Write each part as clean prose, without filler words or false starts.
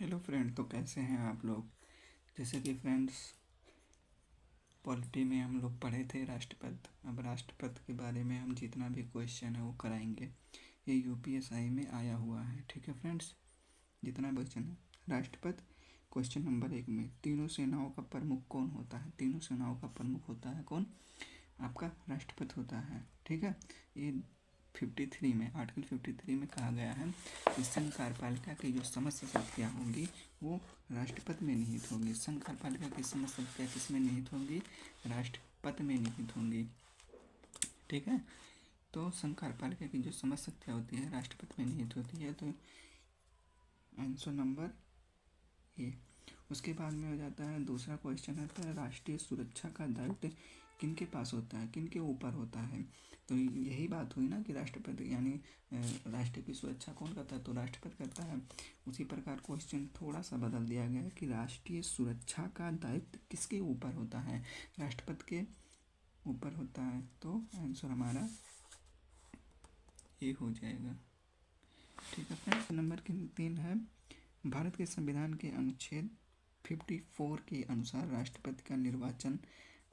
Hello friend, तो कैसे हैं आप लोग। जैसे कि फ्रेंड्स, पॉलिटी में हम लोग पढ़े थे राष्ट्रपति। अब राष्ट्रपति के बारे में हम जितना भी क्वेश्चन है वो कराएंगे। ये यूपीएसआई में आया हुआ है। ठीक है फ्रेंड्स, जितना क्वेश्चन है राष्ट्रपति। क्वेश्चन नंबर 1 में तीनों सेनाओं का प्रमुख कौन होता है। तीनों सेनाओं का प्रमुख होता है कौन? आपका राष्ट्रपति होता है। ठीक है, ये 53 में आर्टिकल 53 में कहा गया है कि संघ कार्यपालिका की जो समस्त शक्तियाँ होंगी वो राष्ट्रपति में निहित होंगी। संघ कार्यपालिका की समस्त शक्तियाँ किस में निहित होंगी? राष्ट्रपति में निहित होंगी। ठीक है, तो संघ कार्यपालिका की जो समस्त शक्तियाँ होती है राष्ट्रपति में निहित होती है। तो आंसर नंबर ए। उसके बाद में हो जाता है दूसरा क्वेश्चन आता है राष्ट्रीय सुरक्षा का दायित्व किनके पास होता है, किनके ऊपर होता है। तो यही बात हुई ना कि राष्ट्रपति यानी राष्ट्र की सुरक्षा कौन करता है, तो राष्ट्रपति करता है। उसी प्रकार क्वेश्चन थोड़ा सा बदल दिया गया है कि राष्ट्रीय सुरक्षा का दायित्व किसके ऊपर होता है, राष्ट्रपति के ऊपर होता है। तो आंसर हमारा ये हो जाएगा। ठीक है फ्रेंड्स, नंबर 3 है भारत के संविधान के अनुच्छेद 54 के अनुसार राष्ट्रपति का निर्वाचन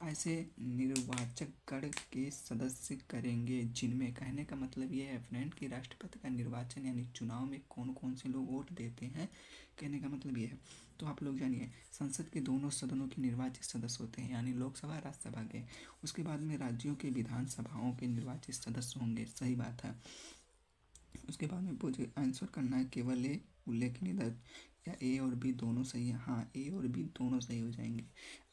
ऐसे निर्वाचक गण के सदस्य करेंगे जिनमें, कहने का मतलब ये है फ्रेंड कि राष्ट्रपति का निर्वाचन यानी चुनाव में कौन कौन से लोग वोट देते हैं, कहने का मतलब ये है। तो आप लोग जानिए, संसद के दोनों सदनों के निर्वाचित सदस्य होते हैं यानी लोकसभा राज्यसभा के। उसके बाद में राज्यों के विधानसभाओं के निर्वाचित सदस्य होंगे, सही बात है। उसके बाद में मुझे आंसर करना है केवल ए उल्लेखनीय दायित्व, या ए और बी दोनों सही है। हाँ, ए और बी दोनों सही हो जाएंगे।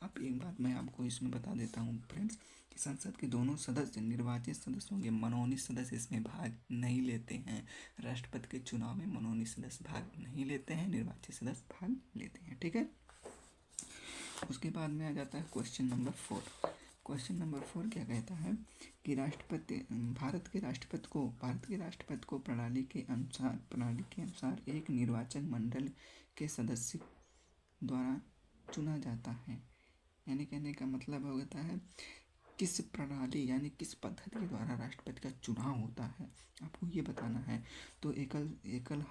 अब एक बात मैं आपको इसमें बता देता हूँ फ्रेंड्स कि संसद के दोनों सदस्य निर्वाचित सदस्य होंगे, मनोनीत सदस्य इसमें भाग नहीं लेते हैं। राष्ट्रपति के चुनाव में मनोनीत सदस्य भाग नहीं लेते हैं, निर्वाचित सदस्य भाग लेते हैं। ठीक है, उसके बाद में आ जाता है क्वेश्चन नंबर 4। क्वेश्चन नंबर 4 क्या कहता है कि भारत के राष्ट्रपति को प्रणाली के अनुसार एक निर्वाचन मंडल के सदस्य द्वारा चुना जाता है। यानी कहने का मतलब होता है किस प्रणाली यानी किस पद्धति के द्वारा राष्ट्रपति का चुनाव होता है, आपको ये बताना है। तो एकल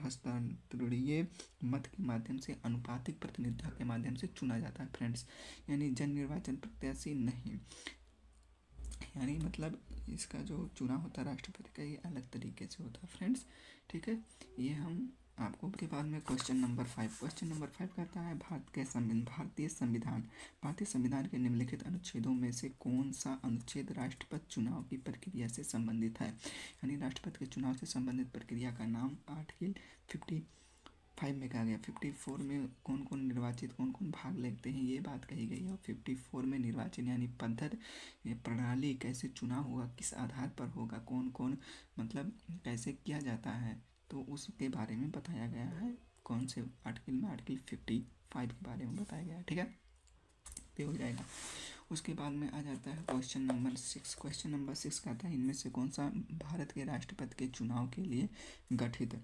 हस्तांतरणीय मत के माध्यम से अनुपातिक प्रतिनिधित्व के माध्यम से चुना जाता है फ्रेंड्स, यानी जन निर्वाचन प्रत्याशी नहीं। यानी मतलब इसका जो चुनाव होता है राष्ट्रपति का, ये अलग तरीके से होता है फ्रेंड्स। ठीक है, ये हम आपको के बाद में क्वेश्चन नंबर 5 कहता है भारतीय संविधान के निम्नलिखित अनुच्छेदों में से कौन सा अनुच्छेद राष्ट्रपति चुनाव की प्रक्रिया से संबंधित है। यानी राष्ट्रपति के चुनाव से संबंधित प्रक्रिया का नाम आर्टिकल 55 में कहा गया। 54 में कौन कौन निर्वाचित, कौन कौन भाग लेते हैं, ये बात कही गई है। और 54 में निर्वाचन यानी पद्धति, प्रणाली, कैसे चुनाव होगा, किस आधार पर होगा, कौन कौन मतलब कैसे किया जाता है, तो उसके बारे में बताया गया है। कौन से आर्टिकल में? आर्टिकल 55 के बारे में बताया गया है। ठीक है, ये हो जाएगा। उसके बाद में आ जाता है क्वेश्चन नंबर 6। क्वेश्चन नंबर 6 कहता है इनमें से कौन सा भारत के राष्ट्रपति के चुनाव के लिए गठित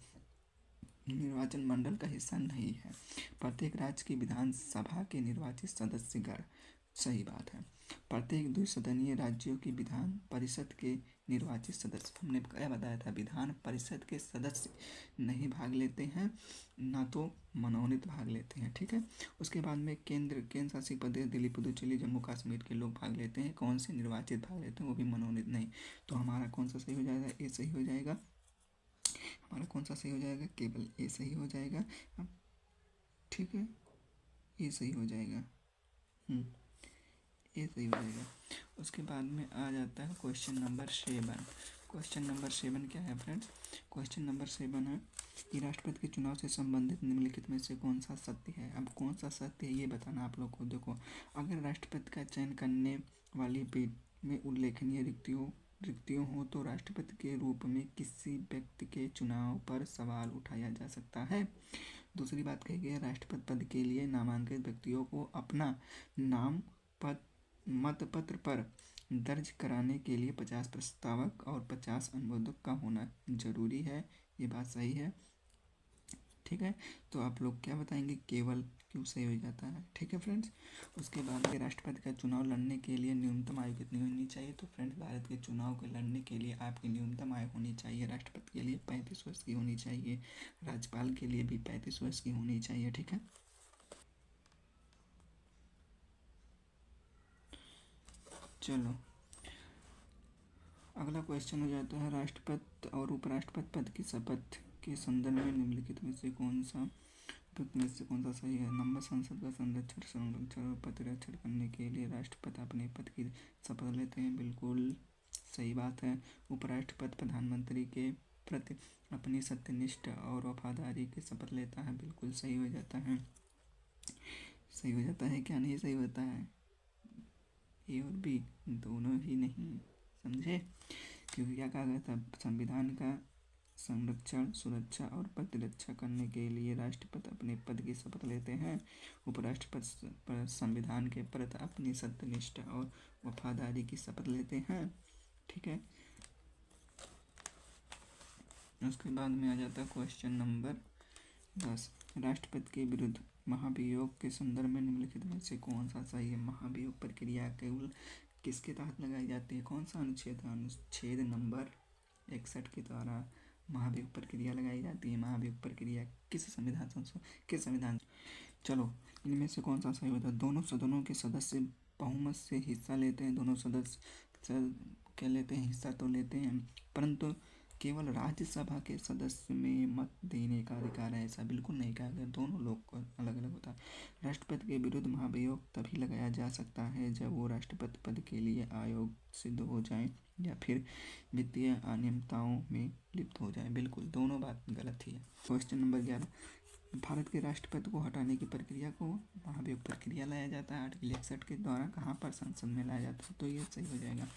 निर्वाचन मंडल का हिस्सा नहीं है। प्रत्येक राज्य की विधानसभा के निर्वाचित सदस्यगण, सही बात है। प्रत्येक द्विसदनीय राज्यों की विधान परिषद के निर्वाचित सदस्य, हमने क्या बताया था, विधान परिषद के सदस्य नहीं भाग लेते हैं, ना तो मनोनीत भाग लेते हैं। ठीक है, उसके बाद में केंद्र शासित प्रदेश दिल्ली, पुदुचेरी, जम्मू कश्मीर के लोग भाग लेते हैं। कौन से निर्वाचित भाग लेते हैं, वो भी मनोनीत नहीं। तो हमारा कौन सा सही हो जाएगा? ए सही हो जाएगा। हमारा कौन सा सही हो जाएगा? केवल ए सही हो जाएगा। ठीक है, ये सही हो जाएगा। ये सही हो जाएगा। उसके बाद में आ जाता है क्वेश्चन नंबर 7। क्वेश्चन नंबर 7 क्या है फ्रेंड्स? क्वेश्चन नंबर 7 है कि राष्ट्रपति के चुनाव से संबंधित निम्नलिखित में से कौन सा सत्य है। अब कौन सा सत्य है ये बताना आप लोग को। देखो, अगर राष्ट्रपति का चयन करने वाली पीठ में उल्लेखनीय रिक्तियों हो तो राष्ट्रपति के रूप में किसी व्यक्ति के चुनाव पर सवाल उठाया जा सकता है। दूसरी बात कही गई है, राष्ट्रपति पद के लिए नामांकित व्यक्तियों को अपना नाम मतपत्र पर दर्ज कराने के लिए 50 प्रस्तावक और 50 अनुमोदक का होना जरूरी है। ये बात सही है। ठीक है, तो आप लोग क्या बताएंगे? केवल क्यों सही हो जाता है। ठीक है फ्रेंड्स। उसके बाद के राष्ट्रपति का चुनाव लड़ने के लिए न्यूनतम आयु कितनी होनी चाहिए। तो फ्रेंड्स भारत के चुनाव को लड़ने के लिए आपकी न्यूनतम आयु होनी चाहिए राष्ट्रपति के लिए 35 वर्ष की होनी चाहिए, राज्यपाल के लिए भी 35 वर्ष की होनी चाहिए। ठीक है। चलो अगला क्वेश्चन हो जाता है, राष्ट्रपति और उपराष्ट्रपति पद की शपथ के संदर्भ में निम्नलिखित में से कौन सा सही है। नंबर, संसद का संरक्षण और प्रतिरक्षण करने के लिए राष्ट्रपति अपने पद की शपथ लेते हैं, बिल्कुल सही बात है। उपराष्ट्रपति प्रधानमंत्री के प्रति अपनी सत्यनिष्ठ और वफादारी की शपथ लेता है, बिल्कुल सही हो जाता है। सही हो जाता है क्या नहीं सही होता है, ए और बी दोनों ही नहीं, समझे। क्योंकि क्या कहा गया था, संविधान का संरक्षण, सुरक्षा और प्रतिरक्षा करने के लिए राष्ट्रपति अपने पद की शपथ लेते हैं। उपराष्ट्रपति संविधान के प्रति अपनी सत्यनिष्ठा और वफादारी की शपथ लेते हैं। ठीक है। उसके बाद में आ जाता है क्वेश्चन नंबर 10, राष्ट्रपति के विरुद्ध महाभियोग के संदर्भ में निम्नलिखित में से कौन सा सही है। महाभियोग प्रक्रिया केवल किसके तहत लगाई जाती है, कौन सा अनुच्छेद है। अनुच्छेद नंबर 61 के द्वारा महाभियोग प्रक्रिया लगाई जाती है। महाभियोग प्रक्रिया किस संविधान। चलो इनमें से कौन सा सही होता है। दोनों सदनों के सदस्य बहुमत से हिस्सा लेते हैं, दोनों सदस्य क्या लेते हैं, हिस्सा तो लेते हैं, परंतु केवल राज्यसभा के सदस्य में मत देने का अधिकार है, ऐसा बिल्कुल नहीं कहा गया। दोनों लोग को अलग अलग होता है। राष्ट्रपति के विरुद्ध महाभियोग तभी लगाया जा सकता है जब वो राष्ट्रपति पद के लिए अयोग्य सिद्ध हो जाए या फिर वित्तीय अनियमितताओं में लिप्त हो जाए, बिल्कुल दोनों बात गलत ही है। क्वेश्चन नंबर 11, भारत के राष्ट्रपति को हटाने की प्रक्रिया को महाभियोग प्रक्रिया लाया जाता है। आर्टिकल 61 के द्वारा कहाँ पर संसद में लाया जाता है, तो ये सही हो जाएगा।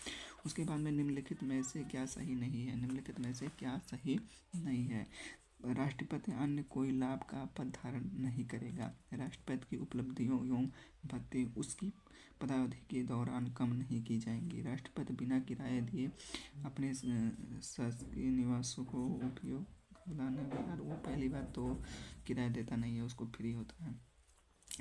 उसके बाद में निम्नलिखित में से क्या सही नहीं है। निम्नलिखित में से क्या सही नहीं है। राष्ट्रपति अन्य कोई लाभ का पद धारण नहीं करेगा। राष्ट्रपति की उपलब्धियों एवं भत्ते उसकी पदावधि के दौरान कम नहीं की जाएंगी। राष्ट्रपति बिना किराया दिए अपने शासकीय निवासों को उपयोग यार वो पहली बात तो किराया देता नहीं है, उसको फ्री होता है।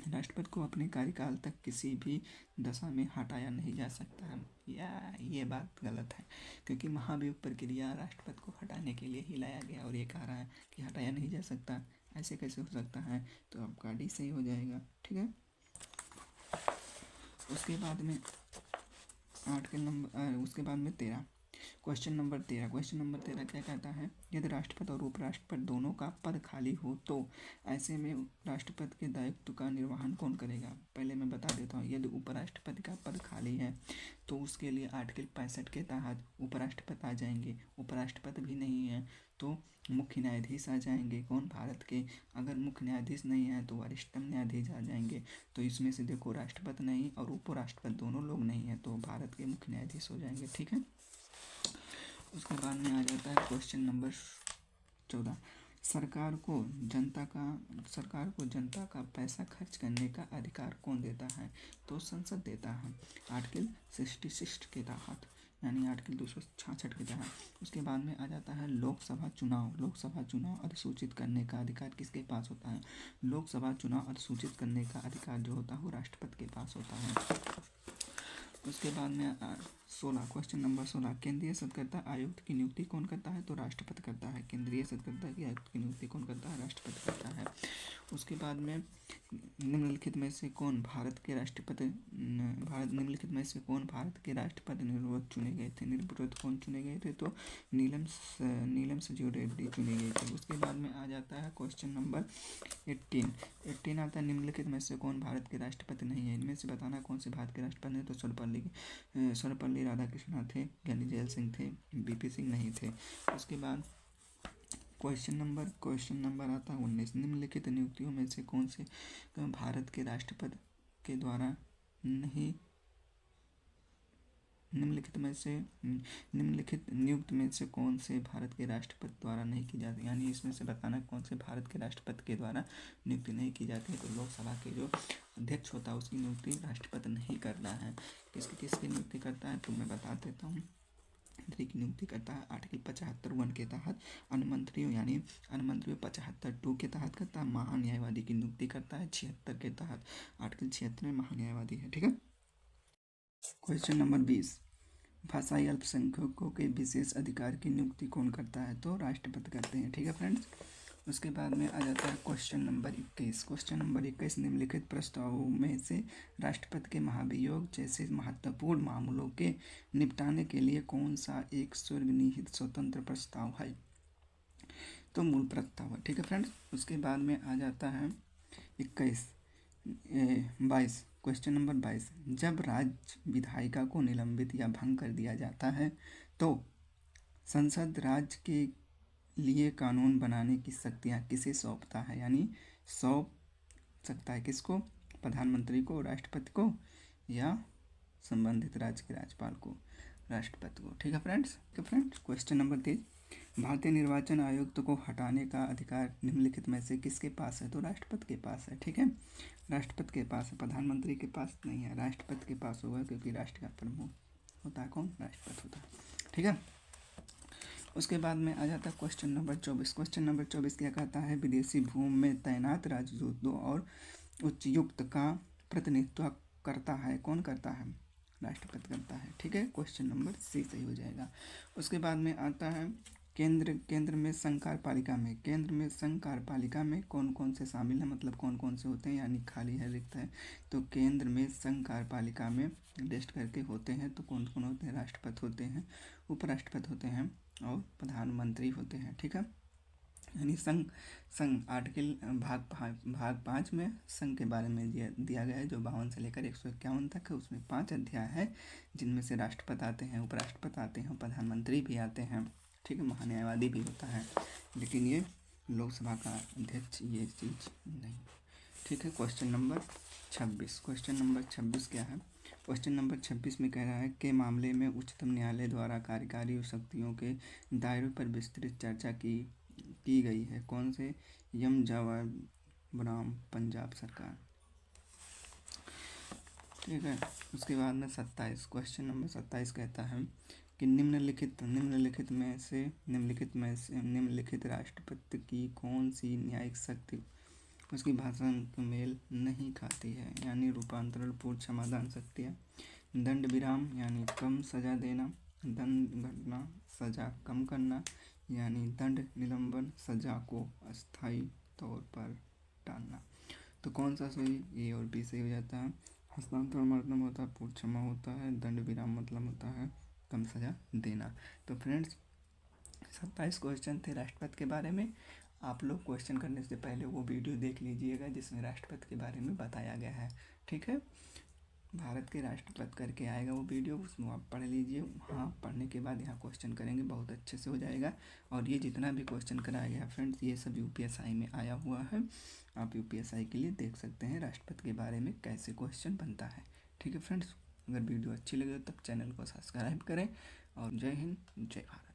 राष्ट्रपति को अपने कार्यकाल तक किसी भी दशा में हटाया नहीं जा सकता है, या ये बात गलत है, क्योंकि महाभियोग प्रक्रिया राष्ट्रपति को हटाने के लिए ही लाया गया और ये कह रहा है कि हटाया नहीं जा सकता, ऐसे कैसे हो सकता है। तो आपका डी सही हो जाएगा। ठीक है। उसके बाद में उसके बाद में 13, क्वेश्चन नंबर 13 क्या कहता है, यदि राष्ट्रपति और उपराष्ट्रपति दोनों का पद खाली हो तो ऐसे में राष्ट्रपति के दायित्व का निर्वहन कौन करेगा। पहले मैं बता देता हूँ, यदि उपराष्ट्रपति का पद खाली है तो उसके लिए आर्टिकल 65 के तहत उपराष्ट्रपति आ जाएंगे। उपराष्ट्रपति भी नहीं है तो मुख्य न्यायाधीश आ जाएंगे। कौन, भारत के। अगर मुख्य न्यायाधीश नहीं है तो वरिष्ठतम न्यायाधीश आ जाएंगे। तो इसमें से देखो राष्ट्रपति नहीं और उपराष्ट्रपति दोनों लोग नहीं है तो भारत के मुख्य न्यायाधीश हो जाएंगे। ठीक है। उसके बाद में आ जाता है क्वेश्चन नंबर 14, सरकार को जनता का पैसा खर्च करने का अधिकार कौन देता है, तो संसद देता है आर्टिकल 66 के तहत, यानी आर्टिकल 266 के तहत। उसके बाद में आ जाता है लोकसभा चुनाव अधिसूचित करने का अधिकार किसके पास होता है। लोकसभा चुनाव अधिसूचित करने का अधिकार जो होता है वो राष्ट्रपति के पास होता है। उसके बाद में 16, क्वेश्चन नंबर 16, केंद्रीय सत्कर्ता आयुक्त की नियुक्ति कौन करता है, तो राष्ट्रपति करता है। केंद्रीय सत्कर्ता की आयुक्त की नियुक्ति कौन करता है, राष्ट्रपति करता है। उसके बाद में निम्नलिखित में से कौन भारत के राष्ट्रपति निर्विरोध चुने गए थे। निर्विरोध कौन चुने गए थे, तो नीलम संजीव रेड्डी चुने गए थे। उसके बाद में आ जाता है क्वेश्चन नंबर 18 आता है, निम्नलिखित में से कौन भारत के राष्ट्रपति नहीं है। इनमें से बताना कौन से भारत के राष्ट्रपति हैं, तो सर्वपल्ली राधाकृष्णन थे, ज्ञानी जैल सिंह थे, बीपी सिंह नहीं थे। उसके बाद क्वेश्चन नंबर आता है 19, निम्नलिखित नियुक्तियों में से कौन से भारत के राष्ट्रपति के द्वारा नहीं निम्नलिखित नियुक्त में से कौन से भारत के राष्ट्रपति द्वारा नहीं की जाती, यानी इसमें से बताना कौन से भारत के राष्ट्रपति के द्वारा नियुक्ति नहीं की जाती है। तो लोकसभा के जो अध्यक्ष होता है उसकी नियुक्ति राष्ट्रपति नहीं करता है। किसकी नियुक्ति करता है, तो मैं बता देता हूँ। प्रधानमंत्री की नियुक्ति करता है। आर्टिकल 75(1) के तहत अनुमंत्रियों यानी अनुमंत्रियों 75(2) के तहत करता है। महान्यायवादी की नियुक्ति करता है 76 के तहत। आर्टिकल 76 में महान्यायवादी है। ठीक है। क्वेश्चन नंबर 20, भाषाई अल्पसंख्यकों के विशेष अधिकार की नियुक्ति कौन करता है? तो राष्ट्रपति करते हैं। ठीक है फ्रेंड्स। उसके बाद में आ जाता है क्वेश्चन नंबर 21। क्वेश्चन नंबर 21, निम्नलिखित प्रस्तावों में से राष्ट्रपति के महाभियोग जैसे महत्वपूर्ण मामलों के निपटाने के लिए कौन सा एक स्वर्गनिहित स्वतंत्र प्रस्ताव है? तो मूल प्रस्ताव है। ठीक है फ्रेंड्स। उसके बाद में आ जाता है 22। क्वेश्चन नंबर 22, जब राज्य विधायिका को निलंबित या भंग कर दिया जाता है तो संसद राज्य के लिए कानून बनाने की शक्तियाँ किसे सौंपता है? यानी सौंप सकता है किसको? प्रधानमंत्री को, राष्ट्रपति को, या संबंधित राज्य के राज्यपाल को, राष्ट्रपति को। ठीक है फ्रेंड्स। क्वेश्चन नंबर 23, भारतीय निर्वाचन आयुक्त को हटाने का अधिकार निम्नलिखित में से किसके पास है? तो राष्ट्रपति के पास है। ठीक है। राष्ट्रपति के पास है, प्रधानमंत्री के पास नहीं है, राष्ट्रपति के पास होगा, क्योंकि राष्ट्र का प्रमुख होता है कौन? राष्ट्रपति होता है। ठीक है। उसके बाद में आ जाता है क्वेश्चन नंबर 24। क्वेश्चन नंबर 24 क्या कहता है? विदेशी भूमि में तैनात राजदूतों और उच्चायुक्त का प्रतिनिधित्व करता है कौन करता है? राष्ट्रपति करता है। ठीक है। क्वेश्चन नंबर सी सही हो जाएगा। उसके बाद में आता है केंद्र में संघ कार्यपालिका में कौन कौन से शामिल हैं, मतलब कौन कौन से होते हैं, यानी खाली है, रिक्त है। तो केंद्र में संघ कार्यपालिका में लिस्ट करके होते हैं तो कौन कौन होते हैं? राष्ट्रपति होते हैं, उपराष्ट्रपति होते हैं और प्रधानमंत्री होते हैं। ठीक है। यानी संघ आर्टिकल भाग 5 में संघ के बारे में दिया गया है, जो 52 से लेकर 151 तक है। उसमें 5 अध्याय है, जिनमें से राष्ट्रपति आते हैं, उपराष्ट्रपति आते हैं, प्रधानमंत्री भी आते हैं। ठीक है। महान्यायवादी भी होता है, लेकिन ये लोकसभा का अध्यक्ष ये चीज़ नहीं। ठीक है। Question number 26। क्वेश्चन नंबर 26 क्या है? क्वेश्चन नंबर 26 में कह रहा है के मामले में उच्चतम न्यायालय द्वारा कार्यकारी शक्तियों के दायरे पर विस्तृत चर्चा की गई है। कौन से? यम जवाब पंजाब सरकार। ठीक है। उसके बाद में 27। क्वेश्चन नंबर 27 कहता है कि निम्नलिखित राष्ट्रपति की कौन सी न्यायिक शक्ति उसकी भाषा को मेल नहीं खाती है? यानी रूपांतरण, पूर्व क्षमादान शक्तियाँ, दंड विराम यानी कम सजा देना, दंड घटना सजा कम करना, यानी दंड निलंबन, सजा को अस्थायी तौर पर टालना। तो कौन सा सही? ए और बी सही हो जाता है। हस्तांतरण मतलब होता है पूर्व क्षमा होता है, दंड विराम मतलब होता है कम सजा देना। तो फ्रेंड्स 27 क्वेश्चन थे राष्ट्रपति के बारे में। आप लोग क्वेश्चन करने से पहले वो वीडियो देख लीजिएगा जिसमें राष्ट्रपति के बारे में बताया गया है। ठीक है। भारत के राष्ट्रपति करके आएगा वो वीडियो, उसमें आप पढ़ लीजिए। हाँ, पढ़ने के बाद यहाँ क्वेश्चन करेंगे, बहुत अच्छे से हो जाएगा। और ये जितना भी क्वेश्चन कराया गया फ्रेंड्स, ये सब यूपीएसआई में आया हुआ है। आप यूपीएसआई के लिए देख सकते हैं राष्ट्रपति के बारे में कैसे क्वेश्चन बनता है। ठीक है फ्रेंड्स। अगर वीडियो अच्छी लगे तब चैनल को सब्सक्राइब करें। और जय हिंद, जय भारत।